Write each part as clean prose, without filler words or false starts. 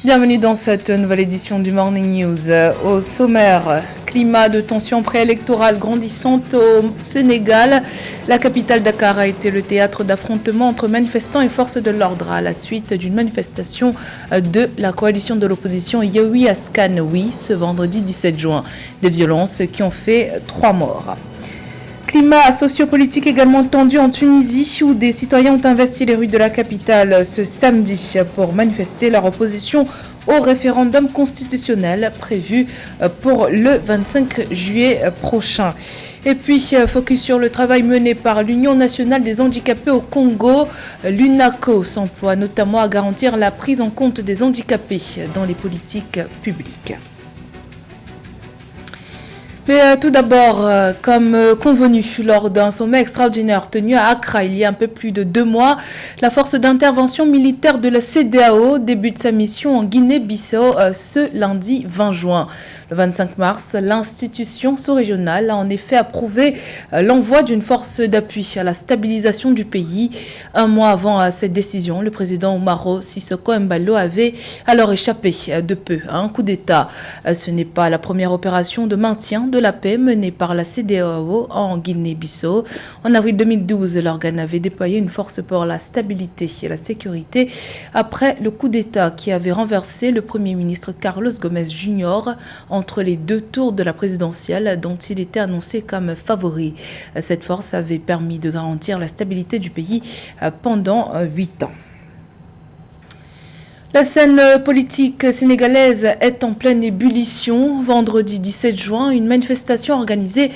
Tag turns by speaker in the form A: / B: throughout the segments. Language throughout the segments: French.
A: Bienvenue dans cette nouvelle édition du Morning News. Au sommaire, climat de tension préélectorale grandissante au Sénégal. La capitale Dakar a été le théâtre d'affrontements entre manifestants et forces de l'ordre à la suite d'une manifestation de la coalition de l'opposition Yewwi Askan Wi ce vendredi 17 juin. Des violences qui ont fait 3 morts. Climat sociopolitique également tendu en Tunisie où des citoyens ont investi les rues de la capitale ce samedi pour manifester leur opposition au référendum constitutionnel prévu pour le 25 juillet prochain. Et puis, focus sur le travail mené par l'Union nationale des handicapés au Congo. L'UNACO s'emploie notamment à garantir la prise en compte des handicapés dans les politiques publiques. Mais tout d'abord, comme convenu lors d'un sommet extraordinaire tenu à Accra il y a un peu plus de 2 mois, la force d'intervention militaire de la CEDEAO débute sa mission en Guinée-Bissau ce lundi 20 juin. Le 25 mars, l'institution sous-régionale a en effet approuvé l'envoi d'une force d'appui à la stabilisation du pays. Un mois avant cette décision, le président Umaro Sissoko Embalo avait alors échappé de peu à un coup d'État. Ce n'est pas la première opération de maintien de la paix menée par la CEDEAO en Guinée-Bissau. En avril 2012, l'organe avait déployé une force pour la stabilité et la sécurité après le coup d'État qui avait renversé le Premier ministre Carlos Gomes Jr. entre les 2 tours de la présidentielle dont il était annoncé comme favori. Cette force avait permis de garantir la stabilité du pays pendant 8 ans. La scène politique sénégalaise est en pleine ébullition. Vendredi 17 juin, une manifestation organisée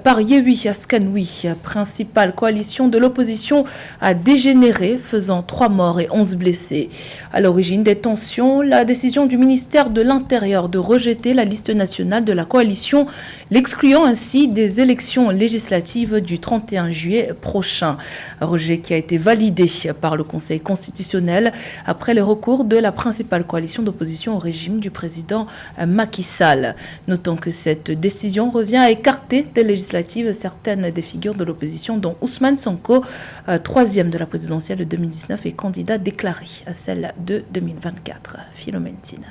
A: par Yewwi Askan Wi, principale coalition de l'opposition, a dégénéré, faisant 3 morts et 11 blessés. À l'origine des tensions, la décision du ministère de l'Intérieur de rejeter la liste nationale de la coalition, l'excluant ainsi des élections législatives du 31 juillet prochain. Un rejet qui a été validé par le Conseil constitutionnel après les recours de la principale coalition d'opposition au régime du président Macky Sall. Notons que cette décision revient à écarter des législatives certaines des figures de l'opposition, dont Ousmane Sonko, 3e de la présidentielle de 2019 et candidat déclaré à celle de 2024. Philomène Tina.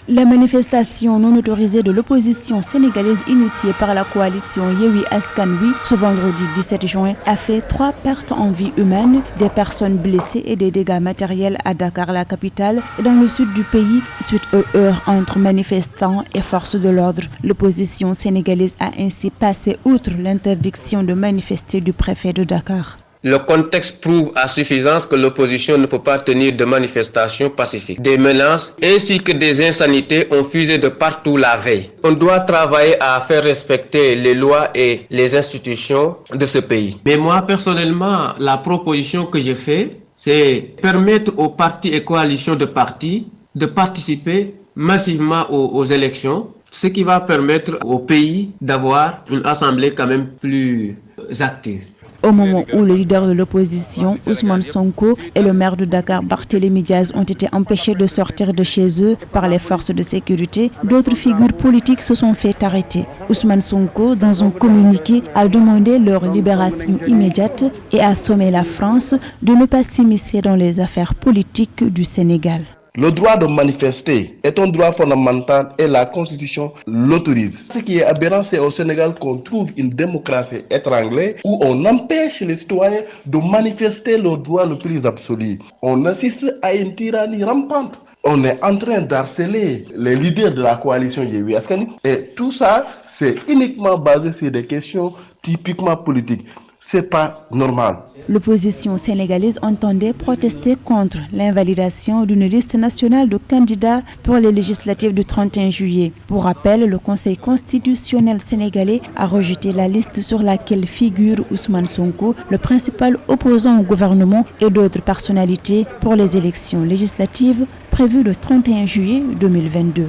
B: La manifestation non autorisée de l'opposition sénégalaise initiée par la coalition Yewwi Askan Wi ce vendredi 17 juin a fait 3 pertes en vie humaine, des personnes blessées et des dégâts matériels à Dakar, la capitale, et dans le sud du pays suite aux heurts entre manifestants et forces de l'ordre. L'opposition sénégalaise a ainsi passé outre l'interdiction de manifester du préfet de Dakar.
C: Le contexte prouve à suffisance que l'opposition ne peut pas tenir de manifestations pacifiques. Des menaces ainsi que des insanités ont fusé de partout la veille. On doit travailler à faire respecter les lois et les institutions de ce pays. Mais moi, personnellement, la proposition que j'ai faite, c'est permettre aux partis et coalitions de partis de participer massivement aux élections, ce qui va permettre au pays d'avoir une assemblée quand même plus active.
B: Au moment où le leader de l'opposition, Ousmane Sonko, et le maire de Dakar, Barthélémy Diaz, ont été empêchés de sortir de chez eux par les forces de sécurité, d'autres figures politiques se sont fait arrêter. Ousmane Sonko, dans un communiqué, a demandé leur libération immédiate et a sommé la France de ne pas s'immiscer dans les affaires politiques du Sénégal.
D: Le droit de manifester est un droit fondamental et la Constitution l'autorise. Ce qui est aberrant, c'est au Sénégal qu'on trouve une démocratie étranglée où on empêche les citoyens de manifester le droit le plus absolu. On assiste à une tyrannie rampante. On est en train d'harceler les leaders de la coalition Yewwi Askan Wi et tout ça, c'est uniquement basé sur des questions typiquement politiques. C'est pas normal.
B: L'opposition sénégalaise entendait protester contre l'invalidation d'une liste nationale de candidats pour les législatives du 31 juillet. Pour rappel, le Conseil constitutionnel sénégalais a rejeté la liste sur laquelle figure Ousmane Sonko, le principal opposant au gouvernement, et d'autres personnalités pour les élections législatives prévues le 31 juillet 2022.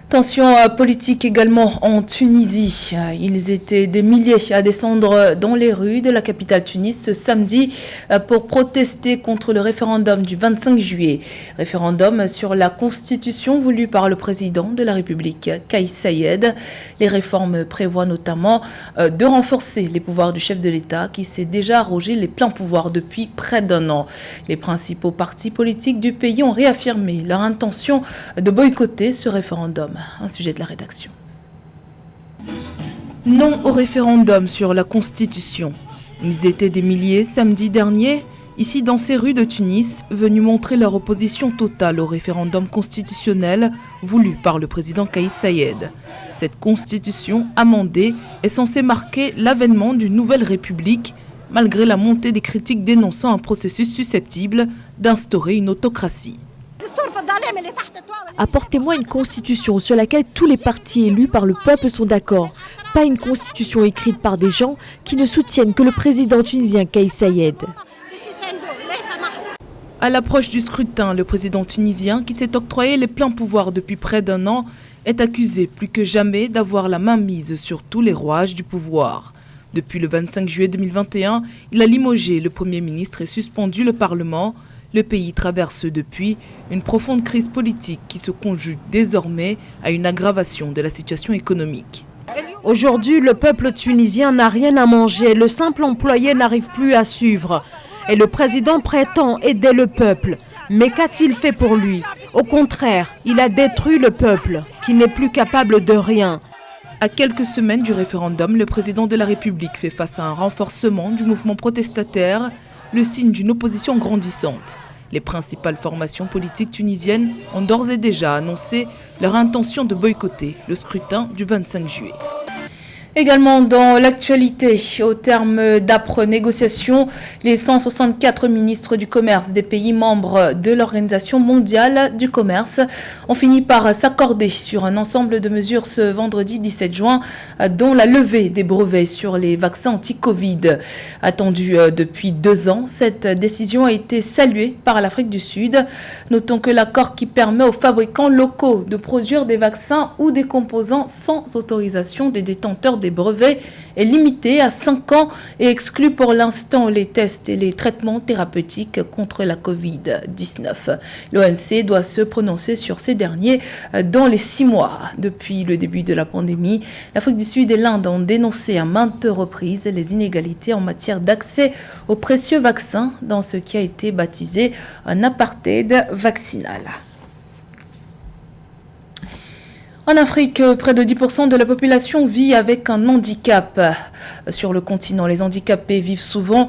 A: Tension politique également en Tunisie. Ils étaient des milliers à descendre dans les rues de la capitale Tunis ce samedi pour protester contre le référendum du 25 juillet. Référendum sur la constitution voulue par le président de la République, Kais Saied. Les réformes prévoient notamment de renforcer les pouvoirs du chef de l'État qui s'est déjà arrogé les pleins pouvoirs depuis près d'un an. Les principaux partis politiques du pays ont réaffirmé leur intention de boycotter ce référendum. Un sujet de la rédaction. Non au référendum sur la Constitution. Ils étaient des milliers samedi dernier, ici dans ces rues de Tunis, venus montrer leur opposition totale au référendum constitutionnel voulu par le président Kais Saied. Cette constitution amendée est censée marquer l'avènement d'une nouvelle république, malgré la montée des critiques dénonçant un processus susceptible d'instaurer une autocratie.
E: Apportez-moi une constitution sur laquelle tous les partis élus par le peuple sont d'accord. Pas une constitution écrite par des gens qui ne soutiennent que le président tunisien Kais Saied.
A: À l'approche du scrutin, le président tunisien, qui s'est octroyé les pleins pouvoirs depuis près d'un an, est accusé plus que jamais d'avoir la main mise sur tous les rouages du pouvoir. Depuis le 25 juillet 2021, il a limogé le Premier ministre et suspendu le Parlement. Le pays traverse depuis une profonde crise politique qui se conjugue désormais à une aggravation de la situation économique.
E: Aujourd'hui, le peuple tunisien n'a rien à manger. Le simple employé n'arrive plus à suivre. Et le président prétend aider le peuple. Mais qu'a-t-il fait pour lui? Au contraire, il a détruit le peuple, qui n'est plus capable de rien.
A: À quelques semaines du référendum, le président de la République fait face à un renforcement du mouvement protestataire, le signe d'une opposition grandissante. Les principales formations politiques tunisiennes ont d'ores et déjà annoncé leur intention de boycotter le scrutin du 25 juillet. Également dans l'actualité, au terme d'âpres négociations, les 164 ministres du commerce des pays membres de l'Organisation mondiale du commerce ont fini par s'accorder sur un ensemble de mesures ce vendredi 17 juin, dont la levée des brevets sur les vaccins anti-Covid. Attendue depuis 2 ans, cette décision a été saluée par l'Afrique du Sud. Notons que l'accord qui permet aux fabricants locaux de produire des vaccins ou des composants sans autorisation des détenteurs des brevets est limité à 5 ans et exclut pour l'instant les tests et les traitements thérapeutiques contre la Covid-19. L'OMC doit se prononcer sur ces derniers dans les 6 mois. Depuis le début de la pandémie, l'Afrique du Sud et l'Inde ont dénoncé à maintes reprises les inégalités en matière d'accès aux précieux vaccins dans ce qui a été baptisé un apartheid vaccinal. En Afrique, près de 10% de la population vit avec un handicap. Sur le continent, les handicapés vivent souvent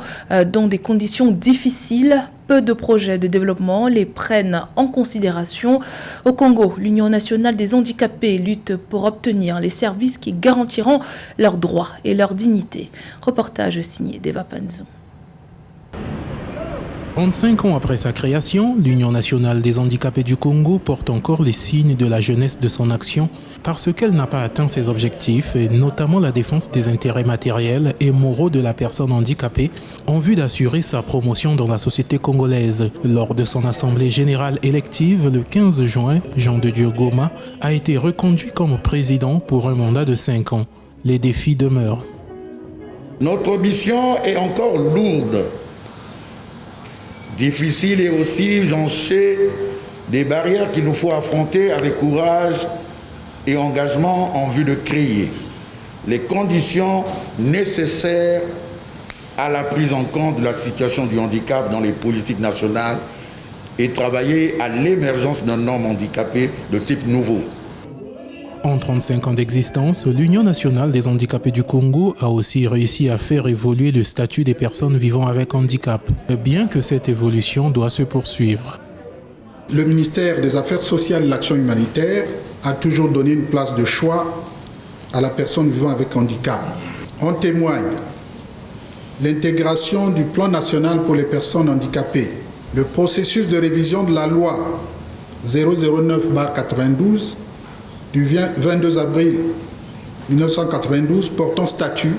A: dans des conditions difficiles. Peu de projets de développement les prennent en considération. Au Congo, l'Union nationale des handicapés lutte pour obtenir les services qui garantiront leurs droits et leur dignité. Reportage signé d'Eva Panzo.
F: 35 ans après sa création, l'Union nationale des handicapés du Congo porte encore les signes de la jeunesse de son action parce qu'elle n'a pas atteint ses objectifs, et notamment la défense des intérêts matériels et moraux de la personne handicapée, en vue d'assurer sa promotion dans la société congolaise. Lors de son assemblée générale élective, le 15 juin, Jean de Dieu Goma a été reconduit comme président pour un mandat de 5 ans. Les défis demeurent.
G: Notre mission est encore lourde. Difficile et aussi jonchée des barrières qu'il nous faut affronter avec courage et engagement en vue de créer les conditions nécessaires à la prise en compte de la situation du handicap dans les politiques nationales et travailler à l'émergence d'un homme handicapé de type nouveau.
F: En 35 ans d'existence, l'Union nationale des handicapés du Congo a aussi réussi à faire évoluer le statut des personnes vivant avec handicap, bien que cette évolution doit se poursuivre.
H: Le ministère des Affaires sociales et de l'Action humanitaire a toujours donné une place de choix à la personne vivant avec handicap. En témoigne l'intégration du plan national pour les personnes handicapées, le processus de révision de la loi 009/92 du 22 avril 1992 portant statut,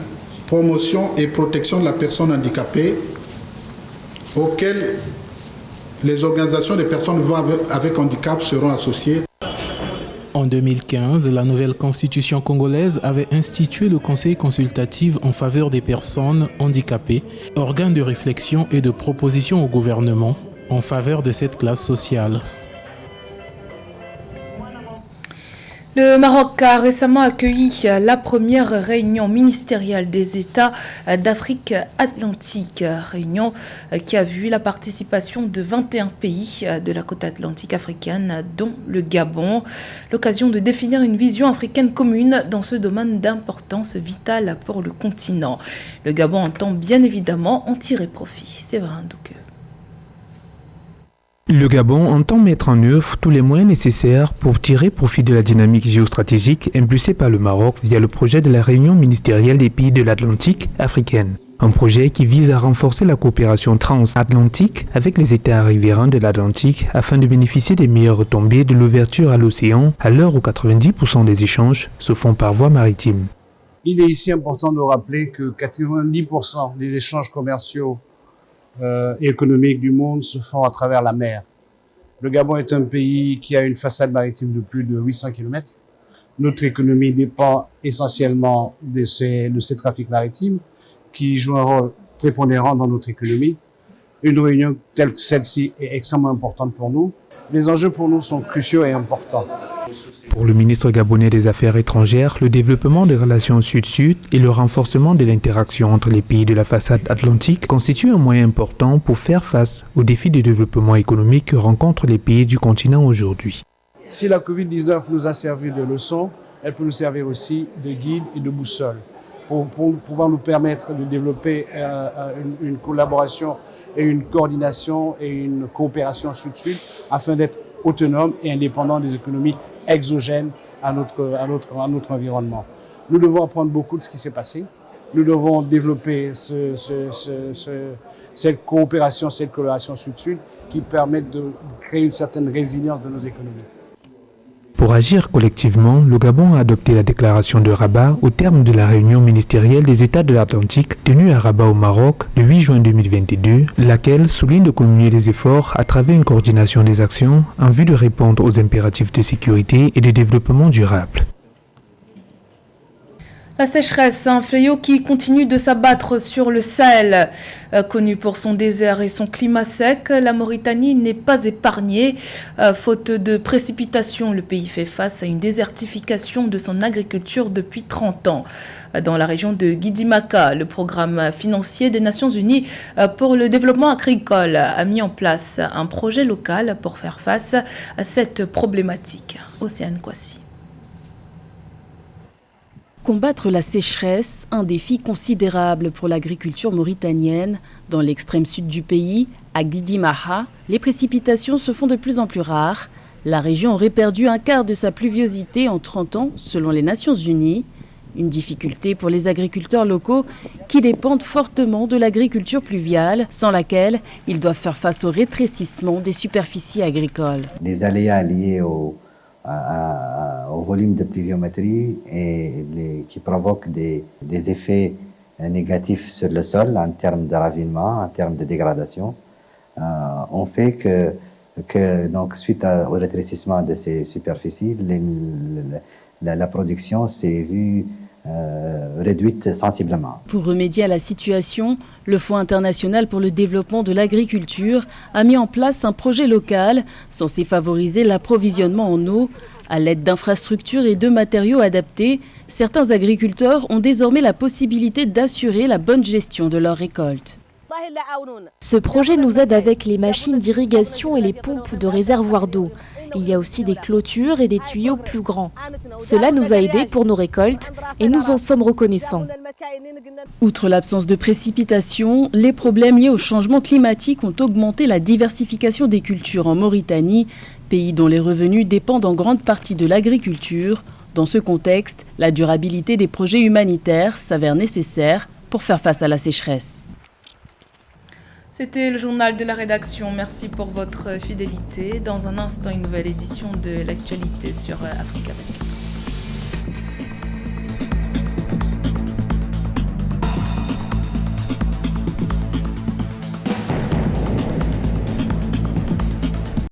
H: promotion et protection de la personne handicapée, auquel les organisations des personnes vivant avec handicap seront associées.
F: En 2015, la nouvelle constitution congolaise avait institué le Conseil consultatif en faveur des personnes handicapées, organe de réflexion et de proposition au gouvernement en faveur de cette classe sociale.
A: Le Maroc a récemment accueilli la première réunion ministérielle des États d'Afrique Atlantique, réunion qui a vu la participation de 21 pays de la côte atlantique africaine, dont le Gabon. L'occasion de définir une vision africaine commune dans ce domaine d'importance vitale pour le continent. Le Gabon entend bien évidemment en tirer profit. C'est vrai, donc.
I: Le Gabon entend mettre en œuvre tous les moyens nécessaires pour tirer profit de la dynamique géostratégique impulsée par le Maroc via le projet de la réunion ministérielle des pays de l'Atlantique africaine. Un projet qui vise à renforcer la coopération transatlantique avec les États riverains de l'Atlantique afin de bénéficier des meilleures retombées de l'ouverture à l'océan à l'heure où 90% des échanges se font par voie maritime.
J: Il est ici important de rappeler que 90% des échanges commerciaux et économiques du monde se font à travers la mer. Le Gabon est un pays qui a une façade maritime de plus de 800 km. Notre économie dépend essentiellement de ces trafics maritimes qui jouent un rôle prépondérant dans notre économie. Une réunion telle que celle-ci est extrêmement importante pour nous. Les enjeux pour nous sont cruciaux et importants.
I: Pour le ministre gabonais des Affaires étrangères, le développement des relations sud-sud et le renforcement de l'interaction entre les pays de la façade atlantique constituent un moyen important pour faire face aux défis de développement économique que rencontrent les pays du continent aujourd'hui.
J: Si la Covid-19 nous a servi de leçon, elle peut nous servir aussi de guide et de boussole pour pouvoir nous permettre de développer une collaboration et une coordination et une coopération sud-sud afin d'être autonome et indépendant des économies exogènes à notre environnement. Nous devons apprendre beaucoup de ce qui s'est passé. Nous devons développer cette coopération, cette collaboration sud-sud qui permettent de créer une certaine résilience de nos économies.
I: Pour agir collectivement, le Gabon a adopté la déclaration de Rabat au terme de la réunion ministérielle des États de l'Atlantique tenue à Rabat au Maroc le 8 juin 2022, laquelle souligne de communier les efforts à travers une coordination des actions en vue de répondre aux impératifs de sécurité et de développement durable.
A: La sécheresse, un fléau qui continue de s'abattre sur le Sahel. Connu pour son désert et son climat sec, la Mauritanie n'est pas épargnée. Faute de précipitations, le pays fait face à une désertification de son agriculture depuis 30 ans. Dans la région de Guidimaka, le programme financier des Nations Unies pour le développement agricole a mis en place un projet local pour faire face à cette problématique. Océane Kwasi.
B: Combattre la sécheresse, un défi considérable pour l'agriculture mauritanienne. Dans l'extrême sud du pays, à Guidimaha, les précipitations se font de plus en plus rares. La région aurait perdu un quart de sa pluviosité en 30 ans, selon les Nations Unies. Une difficulté pour les agriculteurs locaux qui dépendent fortement de l'agriculture pluviale, sans laquelle ils doivent faire face au rétrécissement des superficies agricoles.
K: Les aléas liés au volume de pluviométrie qui provoquent des effets négatifs sur le sol en termes de ravinement, en termes de dégradation, ont fait que donc, suite au rétrécissement de ces superficies, la production s'est vue réduite sensiblement.
B: Pour remédier à la situation, le Fonds international pour le développement de l'agriculture a mis en place un projet local censé favoriser l'approvisionnement en eau. À l'aide d'infrastructures et de matériaux adaptés, certains agriculteurs ont désormais la possibilité d'assurer la bonne gestion de leurs récoltes.
L: Ce projet nous aide avec les machines d'irrigation et les pompes de réservoirs d'eau. Il y a aussi des clôtures et des tuyaux plus grands. Cela nous a aidés pour nos récoltes et nous en sommes reconnaissants.
B: Outre l'absence de précipitations, les problèmes liés au changement climatique ont augmenté la diversification des cultures en Mauritanie, pays dont les revenus dépendent en grande partie de l'agriculture. Dans ce contexte, la durabilité des projets humanitaires s'avère nécessaire pour faire face à la sécheresse.
A: C'était le journal de la rédaction. Merci pour votre fidélité. Dans un instant, une nouvelle édition de l'actualité sur Africa 24.